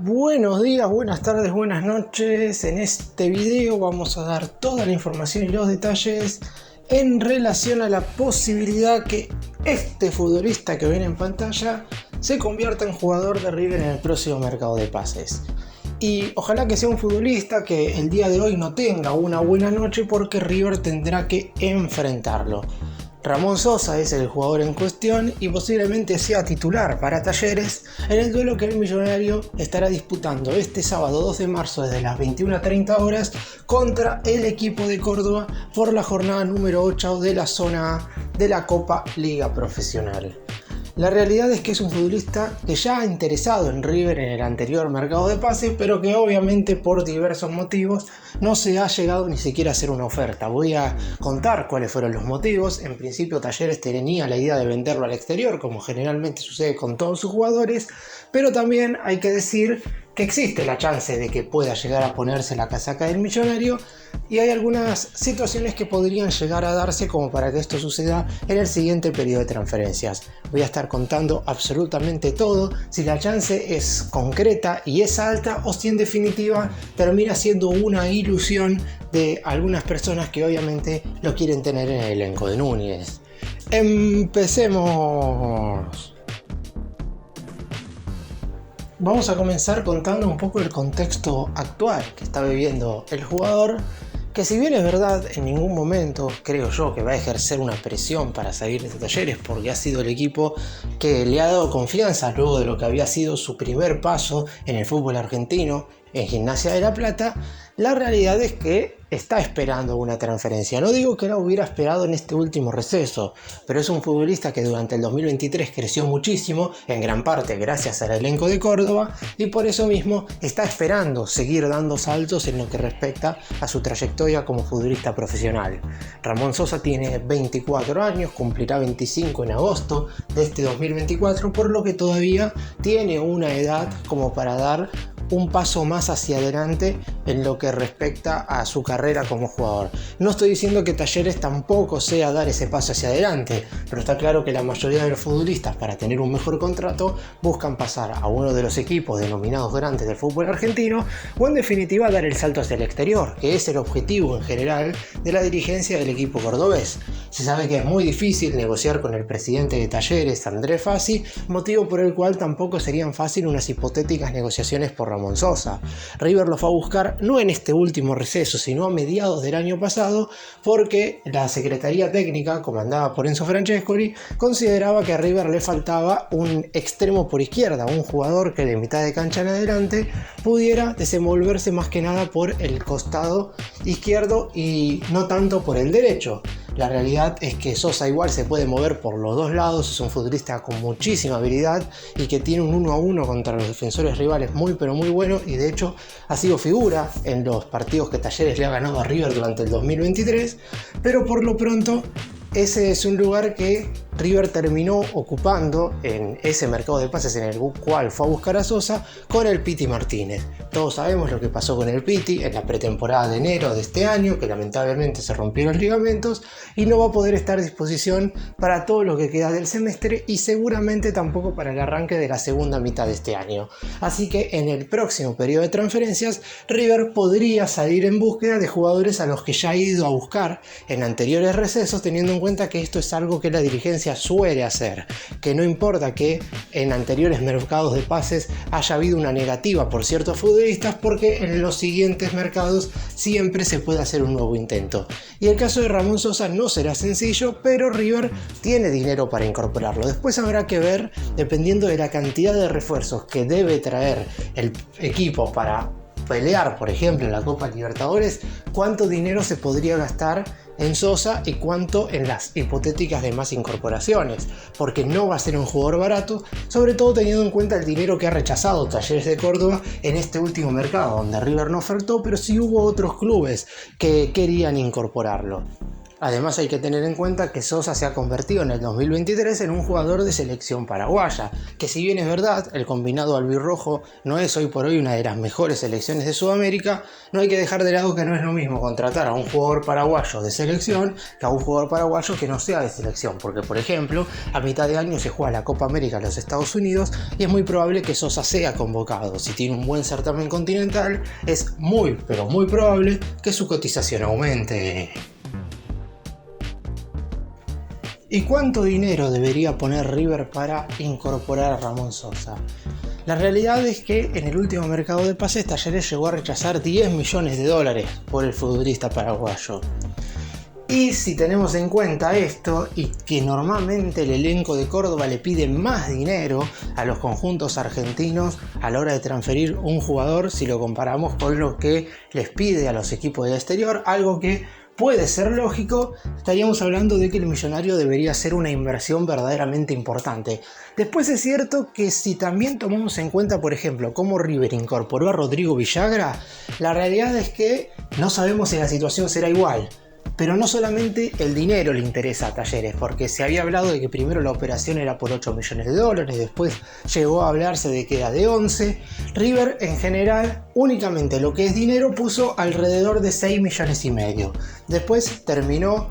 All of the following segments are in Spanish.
Buenos días, buenas tardes, buenas noches. En este video vamos a dar toda la información y los detalles en relación a la posibilidad que este futbolista que ven en pantalla se convierta en jugador de River en el próximo mercado de pases. Y ojalá que sea un futbolista que el día de hoy no tenga una buena noche, porque River tendrá que enfrentarlo. Ramón Sosa es el jugador en cuestión y posiblemente sea titular para Talleres en el duelo que el millonario estará disputando este sábado 2 de marzo desde las 21:30 horas contra el equipo de Córdoba por la jornada número 8 de la zona A de la Copa Liga Profesional. La realidad es que es un futbolista que ya ha interesado en River en el anterior mercado de pases, pero que obviamente por diversos motivos no se ha llegado ni siquiera a hacer una oferta. Voy a contar cuáles fueron los motivos. En principio Talleres tenía la idea de venderlo al exterior, como generalmente sucede con todos sus jugadores, pero también hay que decir que existe la chance de que pueda llegar a ponerse la casaca del millonario, y hay algunas situaciones que podrían llegar a darse como para que esto suceda en el siguiente periodo de transferencias. Voy a estar contando absolutamente todo, si la chance es concreta y es alta, o si en definitiva termina siendo una ilusión de algunas personas que obviamente lo quieren tener en el elenco de Núñez. Empecemos. Vamos a comenzar contando un poco el contexto actual que está viviendo el jugador, que si bien es verdad en ningún momento creo yo que va a ejercer una presión para salir de Talleres, porque ha sido el equipo que le ha dado confianza luego de lo que había sido su primer paso en el fútbol argentino en Gimnasia de La Plata, la realidad es que está esperando una transferencia. No digo que la hubiera esperado en este último receso, pero es un futbolista que durante el 2023 creció muchísimo, en gran parte gracias al elenco de Córdoba, y por eso mismo está esperando seguir dando saltos en lo que respecta a su trayectoria como futbolista profesional. Ramón Sosa tiene 24 años, cumplirá 25 en agosto de este 2024, por lo que todavía tiene una edad como para dar un paso más hacia adelante en lo que respecta a su carrera como jugador. No estoy diciendo que Talleres tampoco sea dar ese paso hacia adelante, pero está claro que la mayoría de los futbolistas, para tener un mejor contrato, buscan pasar a uno de los equipos denominados grandes del fútbol argentino, o en definitiva dar el salto hacia el exterior, que es el objetivo en general de la dirigencia del equipo cordobés. Se sabe que es muy difícil negociar con el presidente de Talleres, Andrés Fassi, motivo por el cual tampoco serían fácil unas hipotéticas negociaciones por Ramón Sosa. River lo fue a buscar no en este último receso, sino a mediados del año pasado, porque la Secretaría Técnica, comandada por Enzo Francescoli, consideraba que a River le faltaba un extremo por izquierda, un jugador que de mitad de cancha en adelante pudiera desenvolverse más que nada por el costado izquierdo y no tanto por el derecho. La realidad es que Sosa igual se puede mover por los dos lados, es un futbolista con muchísima habilidad y que tiene un 1-1 contra los defensores rivales muy pero muy bueno, y de hecho ha sido figura en los partidos que Talleres le ha ganado a River durante el 2023, pero por lo pronto ese es un lugar que River terminó ocupando en ese mercado de pases en el cual fue a buscar a Sosa con el Piti Martínez. Todos sabemos lo que pasó con el Piti en la pretemporada de enero de este año, que lamentablemente se rompieron los ligamentos y no va a poder estar a disposición para todo lo que queda del semestre, y seguramente tampoco para el arranque de la segunda mitad de este año. Así que en el próximo periodo de transferencias River podría salir en búsqueda de jugadores a los que ya ha ido a buscar en anteriores recesos, teniendo en cuenta que esto es algo que la dirigencia suele hacer, que no importa que en anteriores mercados de pases haya habido una negativa por ciertos futbolistas, porque en los siguientes mercados siempre se puede hacer un nuevo intento. Y el caso de Ramón Sosa no será sencillo, pero River tiene dinero para incorporarlo. Después habrá que ver, dependiendo de la cantidad de refuerzos que debe traer el equipo para pelear, por ejemplo, en la Copa Libertadores, cuánto dinero se podría gastar en Sosa y cuánto en las hipotéticas demás incorporaciones, porque no va a ser un jugador barato, sobre todo teniendo en cuenta el dinero que ha rechazado Talleres de Córdoba en este último mercado, donde River no ofertó, pero sí hubo otros clubes que querían incorporarlo. Además hay que tener en cuenta que Sosa se ha convertido en el 2023 en un jugador de selección paraguaya, que si bien es verdad, el combinado albirrojo no es hoy por hoy una de las mejores selecciones de Sudamérica, no hay que dejar de lado que no es lo mismo contratar a un jugador paraguayo de selección que a un jugador paraguayo que no sea de selección, porque por ejemplo, a mitad de año se juega la Copa América en los Estados Unidos y es muy probable que Sosa sea convocado. Si tiene un buen certamen continental, es muy, pero muy probable que su cotización aumente. ¿Y cuánto dinero debería poner River para incorporar a Ramón Sosa? La realidad es que en el último mercado de pases Talleres llegó a rechazar 10 millones de dólares por el futbolista paraguayo. Y si tenemos en cuenta esto y que normalmente el elenco de Córdoba le pide más dinero a los conjuntos argentinos a la hora de transferir un jugador, si lo comparamos con lo que les pide a los equipos del exterior, algo que puede ser lógico, estaríamos hablando de que el Millonario debería ser una inversión verdaderamente importante. Después es cierto que si también tomamos en cuenta, por ejemplo, cómo River incorporó a Rodrigo Villagra, la realidad es que no sabemos si la situación será igual. Pero no solamente el dinero le interesa a Talleres, porque se había hablado de que primero la operación era por 8 millones de dólares, después llegó a hablarse de que era de 11. River en general únicamente lo que es dinero puso alrededor de 6 millones y medio. Después terminó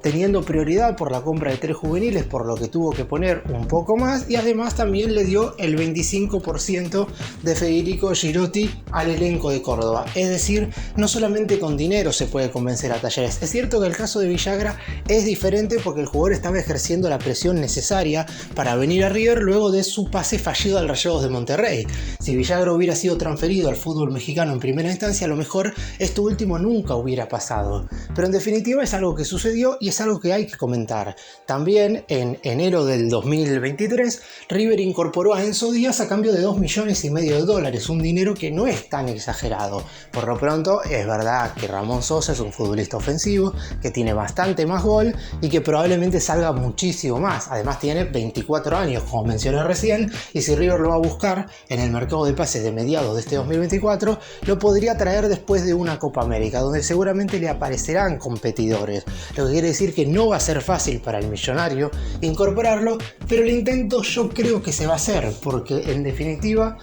teniendo prioridad por la compra de 3 juveniles, por lo que tuvo que poner un poco más, y además también le dio el 25% de Federico Girotti al elenco de Córdoba. Es decir, no solamente con dinero se puede convencer a Talleres. Es cierto que el caso de Villagra es diferente porque el jugador estaba ejerciendo la presión necesaria para venir a River luego de su pase fallido al Rayados de Monterrey. Si Villagra hubiera sido transferido al fútbol mexicano en primera instancia, a lo mejor esto último nunca hubiera pasado. Pero en definitiva es algo que sucedió y es algo que hay que comentar. También en enero del 2023 River incorporó a Enzo Díaz a cambio de 2 millones y medio de dólares, un dinero que no es tan exagerado. Por lo pronto es verdad que Ramón Sosa es un futbolista ofensivo que tiene bastante más gol y que probablemente salga muchísimo más. Además tiene 24 años, como mencioné recién, y si River lo va a buscar en el mercado de pases de mediados de este 2024, lo podría traer después de una Copa América, donde seguramente le aparecerán competidores. Lo que quiere decir que no va a ser fácil para el Millonario incorporarlo, pero el intento yo creo que se va a hacer, porque en definitiva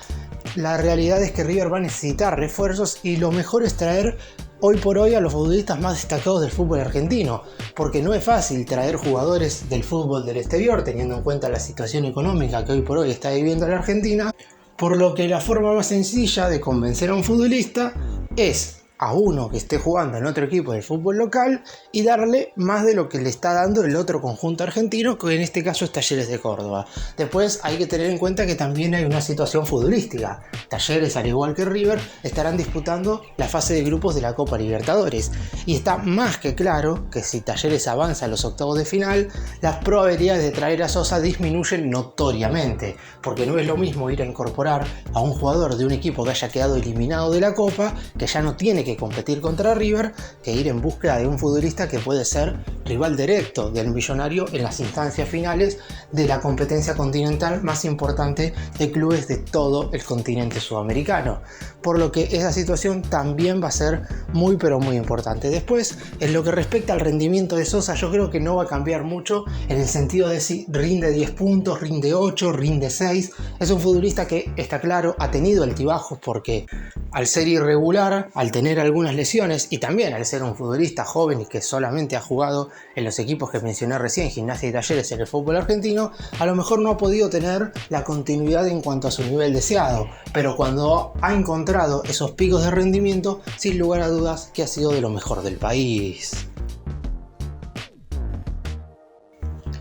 la realidad es que River va a necesitar refuerzos y lo mejor es traer hoy por hoy a los futbolistas más destacados del fútbol argentino, porque no es fácil traer jugadores del fútbol del exterior teniendo en cuenta la situación económica que hoy por hoy está viviendo la Argentina, por lo que la forma más sencilla de convencer a un futbolista es a uno que esté jugando en otro equipo del fútbol local y darle más de lo que le está dando el otro conjunto argentino, que en este caso es Talleres de Córdoba. Después hay que tener en cuenta que también hay una situación futbolística. Talleres, al igual que River, estarán disputando la fase de grupos de la Copa Libertadores y está más que claro que si Talleres avanza a los octavos de final, las probabilidades de traer a Sosa disminuyen notoriamente, porque no es lo mismo ir a incorporar a un jugador de un equipo que haya quedado eliminado de la Copa, que ya no tiene que competir contra River, que ir en búsqueda de un futbolista que puede ser rival directo del Millonario en las instancias finales de la competencia continental más importante de clubes de todo el continente sudamericano. Por lo que esa situación también va a ser muy pero muy importante. Después, en lo que respecta al rendimiento de Sosa, yo creo que no va a cambiar mucho en el sentido de si rinde 10 puntos, rinde 8, rinde 6. Es un futbolista que, está claro, ha tenido altibajos porque al ser irregular, al tener algunas lesiones y también al ser un futbolista joven y que solamente ha jugado en los equipos que mencioné recién, Gimnasia y Talleres en el fútbol argentino, a lo mejor no ha podido tener la continuidad en cuanto a su nivel deseado, pero cuando ha encontrado esos picos de rendimiento, sin lugar a dudas que ha sido de lo mejor del país.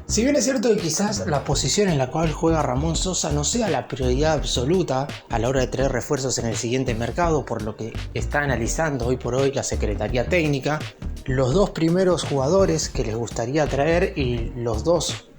Si bien es cierto que quizás la posición en la cual juega Ramón Sosa no sea la prioridad absoluta a la hora de traer refuerzos en el siguiente mercado, por lo que está analizando hoy por hoy la Secretaría Técnica, los dos primeros jugadores que les gustaría traer y los dos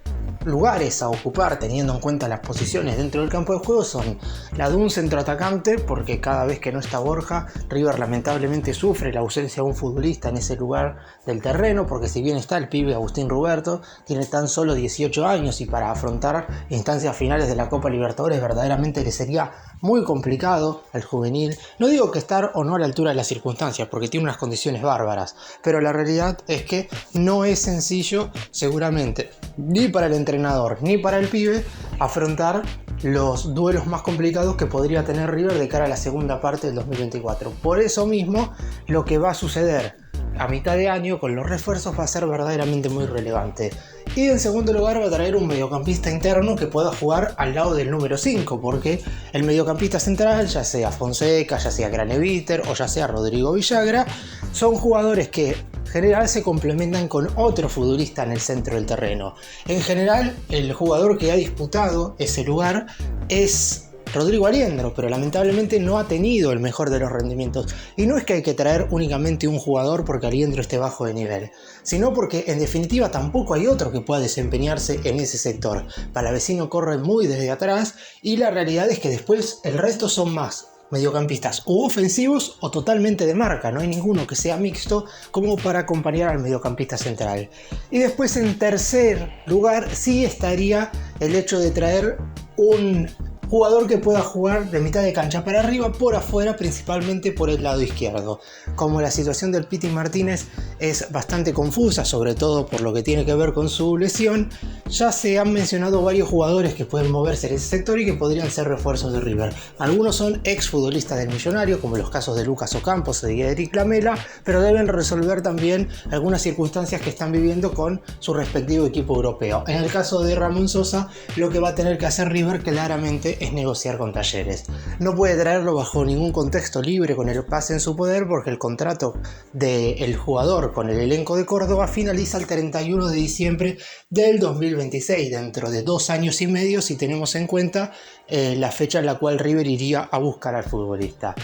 lugares a ocupar teniendo en cuenta las posiciones dentro del campo de juego son la de un centroatacante, porque cada vez que no está Borja, River lamentablemente sufre la ausencia de un futbolista en ese lugar del terreno, porque si bien está el pibe Agustín Ruberto, tiene tan solo 18 años y para afrontar instancias finales de la Copa Libertadores verdaderamente le sería muy complicado el juvenil. No digo que estar o no a la altura de las circunstancias, porque tiene unas condiciones bárbaras, pero la realidad es que no es sencillo, seguramente, ni para el entrenador ni para el pibe, afrontar los duelos más complicados que podría tener River de cara a la segunda parte del 2024. Por eso mismo, lo que va a suceder a mitad de año con los refuerzos va a ser verdaderamente muy relevante. Y en segundo lugar va a traer un mediocampista interno que pueda jugar al lado del número 5, porque el mediocampista central, ya sea Fonseca, ya sea Graneviter o ya sea Rodrigo Villagra, son jugadores que en general se complementan con otro futbolista en el centro del terreno. En general, el jugador que ha disputado ese lugar es Rodrigo Aliendro, pero lamentablemente no ha tenido el mejor de los rendimientos. Y no es que hay que traer únicamente un jugador porque Aliendro esté bajo de nivel, sino porque en definitiva tampoco hay otro que pueda desempeñarse en ese sector. Palavecino corre muy desde atrás y la realidad es que después el resto son más mediocampistas u ofensivos o totalmente de marca, no hay ninguno que sea mixto como para acompañar al mediocampista central. Y después en tercer lugar sí estaría el hecho de traer un jugador que pueda jugar de mitad de cancha para arriba, por afuera, principalmente por el lado izquierdo. Como la situación del Piti Martínez es bastante confusa, sobre todo por lo que tiene que ver con su lesión, ya se han mencionado varios jugadores que pueden moverse en ese sector y que podrían ser refuerzos de River. Algunos son exfutbolistas del Millonario, como los casos de Lucas Ocampos y de Eric Lamela, pero deben resolver también algunas circunstancias que están viviendo con su respectivo equipo europeo. En el caso de Ramón Sosa, lo que va a tener que hacer River claramente es negociar con Talleres. No puede traerlo bajo ningún contexto libre con el pase en su poder, porque el contrato del jugador con el elenco de Córdoba finaliza el 31 de diciembre del 2026, dentro de 2 años y medio si tenemos en cuenta la fecha en la cual River iría a buscar al futbolista.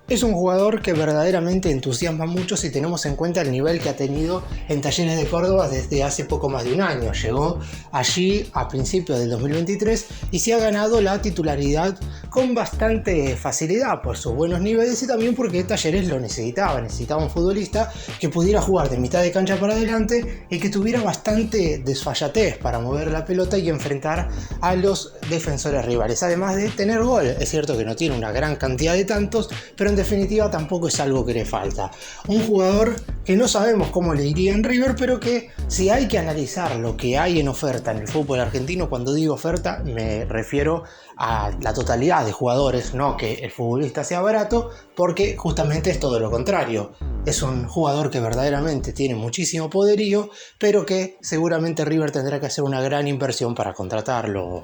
Es un jugador que verdaderamente entusiasma mucho si tenemos en cuenta el nivel que ha tenido en Talleres de Córdoba desde hace poco más de un año. Llegó allí a principios del 2023 y se ha ganado la titularidad con bastante facilidad por sus buenos niveles y también porque Talleres lo necesitaba un futbolista que pudiera jugar de mitad de cancha para adelante y que tuviera bastante desfallatez para mover la pelota y enfrentar a los defensores rivales, además de tener gol. Es cierto que no tiene una gran cantidad de tantos, pero en definitiva tampoco es algo que le falta. Un jugador que no sabemos cómo le iría en River, pero que si hay que analizar lo que hay en oferta en el fútbol argentino, cuando digo oferta me refiero a la totalidad de jugadores, no que el futbolista sea barato, porque justamente es todo lo contrario. Es un jugador que verdaderamente tiene muchísimo poderío, pero que seguramente River tendrá que hacer una gran inversión para contratarlo.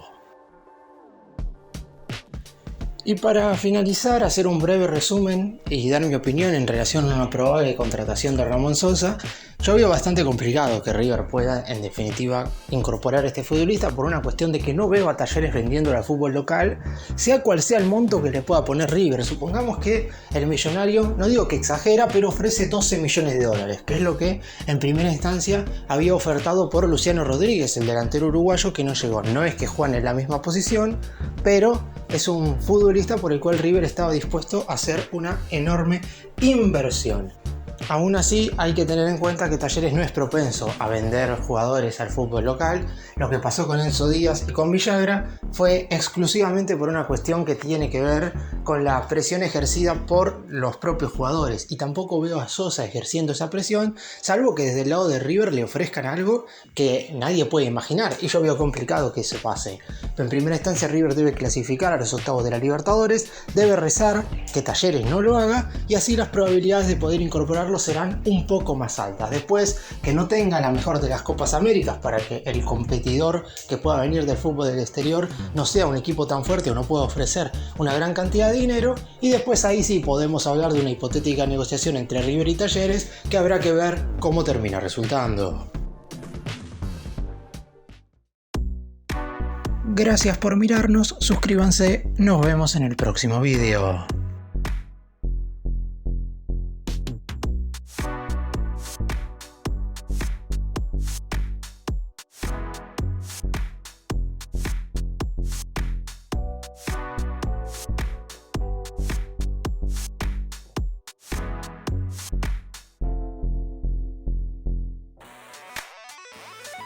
Y para finalizar, hacer un breve resumen y dar mi opinión en relación a una probable contratación de Ramón Sosa. Yo veo bastante complicado que River pueda, en definitiva, incorporar a este futbolista por una cuestión de que no veo a Talleres vendiendo al fútbol local, sea cual sea el monto que le pueda poner River. Supongamos que el Millonario, no digo que exagera, pero ofrece 12 millones de dólares, que es lo que en primera instancia había ofertado por Luciano Rodríguez, el delantero uruguayo que no llegó. No es que juegan en la misma posición, pero es un futbolista por el cual River estaba dispuesto a hacer una enorme inversión. Aún así, hay que tener en cuenta que Talleres no es propenso a vender jugadores al fútbol local. Lo que pasó con Enzo Díaz y con Villagra fue exclusivamente por una cuestión que tiene que ver con la presión ejercida por los propios jugadores. Y tampoco veo a Sosa ejerciendo esa presión, salvo que desde el lado de River le ofrezcan algo que nadie puede imaginar. Y yo veo complicado que eso pase. En primera instancia, River debe clasificar a los octavos de la Libertadores, debe rezar que Talleres no lo haga y así las probabilidades de poder incorporarlo serán un poco más altas. Después, que no tenga la mejor de las Copas Américas para que el competidor que pueda venir del fútbol del exterior no sea un equipo tan fuerte o no pueda ofrecer una gran cantidad de dinero, y después ahí sí podemos hablar de una hipotética negociación entre River y Talleres que habrá que ver cómo termina resultando. Gracias por mirarnos, suscríbanse, nos vemos en el próximo video.